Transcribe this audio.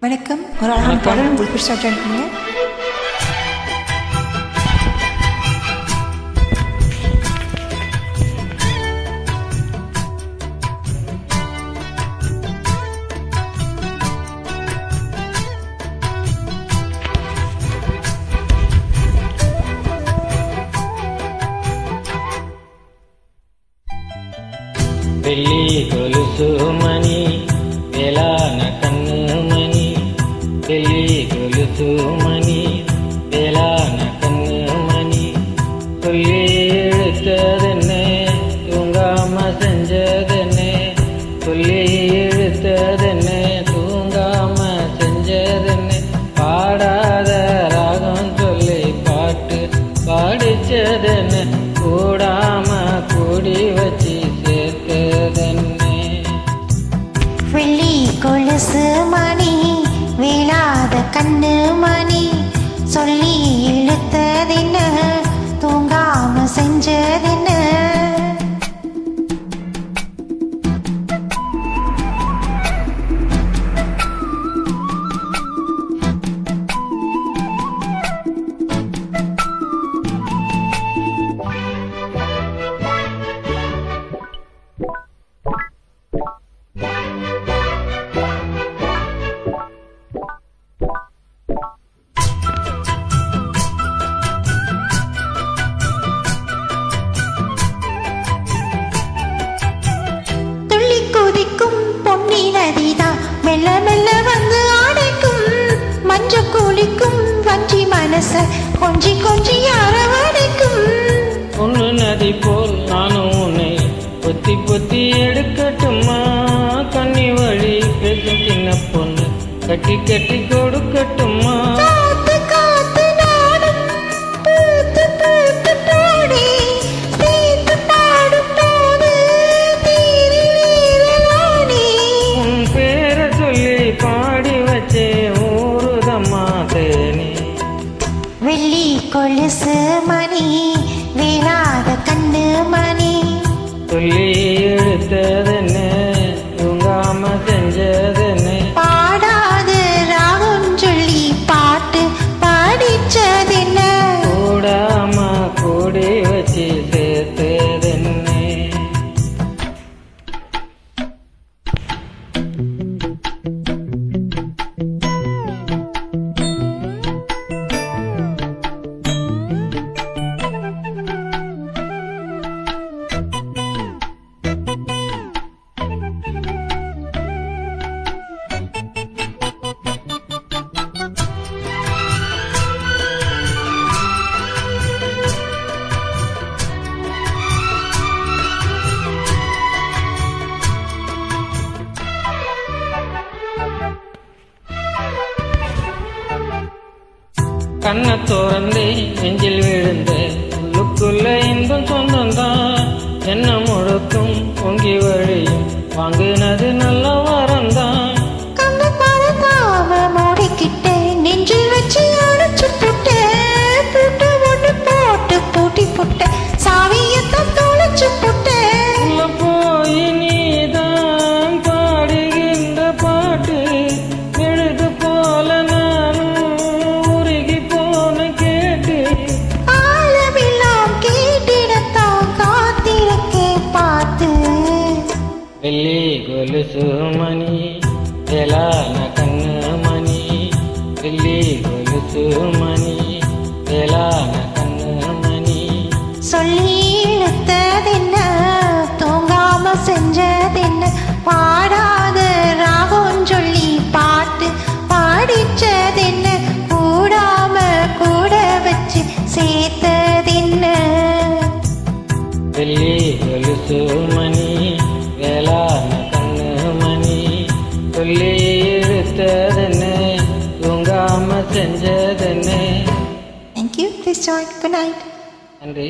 வணக்கம். ஒரு அழகான பாடல் உங்களுக்கு பிடிச்சா ஜாயின் பண்ணுங்க. வெள்ளி கொலுசு மணி வேளான கண்ணு மணி, வெள்ளி கொலுசு மணி வேளான கண்ணு மணி, சொல்லி இழுத்ததென்ன தூங்காம செஞ்சதென்ன, சொல்லி இழுத்ததென்ன தூங்காம செஞ்சதென்ன, பாடாத ராகம் சொல்லி பாட்டு பாடிச்சதென்ன, கூடாம கூடி வச்சு வெள்ளி கொலுசு மணி வேளாத கண்ணு மணி, சொல்லி இழுத்ததென்ன தூங்காம செஞ்சதென்ன. மெல்ல மெல்ல வந்து அடைக்கும் மஞ்ச கூலிக்கும் வஞ்சி மனச கொஞ்சி கொஞ்சி அரவணைக்கும். ஒன்னு நதி போல் நானும் உன்னை பொத்தி பொத்தி எடுக்கட்டுமா, கண்ணி வழி பேசும் சின்ன பொண்ணு கட்டி கட்டி கொடுக்கட்டுமா. வெள்ளி கொலுசு மணி வேளாத கண்ணு மணி, சொல்லி இழுத்ததென்ன தூங்காம செஞ்சதென்ன, பாடாத ராகம் சொல்லி பாட்டு பாடிச்சதென்ன, கூடாம கூடி வச்சு சேர்த்ததென்ன. கண்ண தோறந்தே நெஞ்சில் விழுந்த உள்ளுக்குள்ள இன்பம் சொந்தந்தான், என்ன முழுக்கும் பொங்கி வழியும் வாங்கினது நல்ல வரந்தான். கண்ண பறந்தாம மூடிக்கிட்ட நெஞ்சில் வச்சு அடைச்சு புட்ட புட்டு ஒன்று போட்டு பூட்டி புட்ட சாவியத்தான் தொலைச்சு புட்ட. உள்ள போய் நீதான் பாடுகின்ற பாட்டு எழுது போல நானும் உருகி போன கேட்டு, ஆழமெல்லாம் கேட்டிடத்தான் காத்திருக்கே பார்த்து. வெள்ளி கொலுசு மணி வேளான கண்ணு மணி, வெள்ளி கொலுசு மணி வேளான கண்ணு மணி, சொல்லி இழுத்ததென்ன தூங்காம செஞ்சதென்ன, பாடாத ராகம் சொல்லி பாட்டு பாடிச்சதென்ன, கூடாம கூட வச்சு சேர்த்ததென்ன. வெள்ளி கொலுசு மணி வேளான கண்ணு மணி, சொல்லி இழுத்ததென்ன தூங்காம செஞ்சதென்ன. Thank you. Please join. Good night. நன்றி.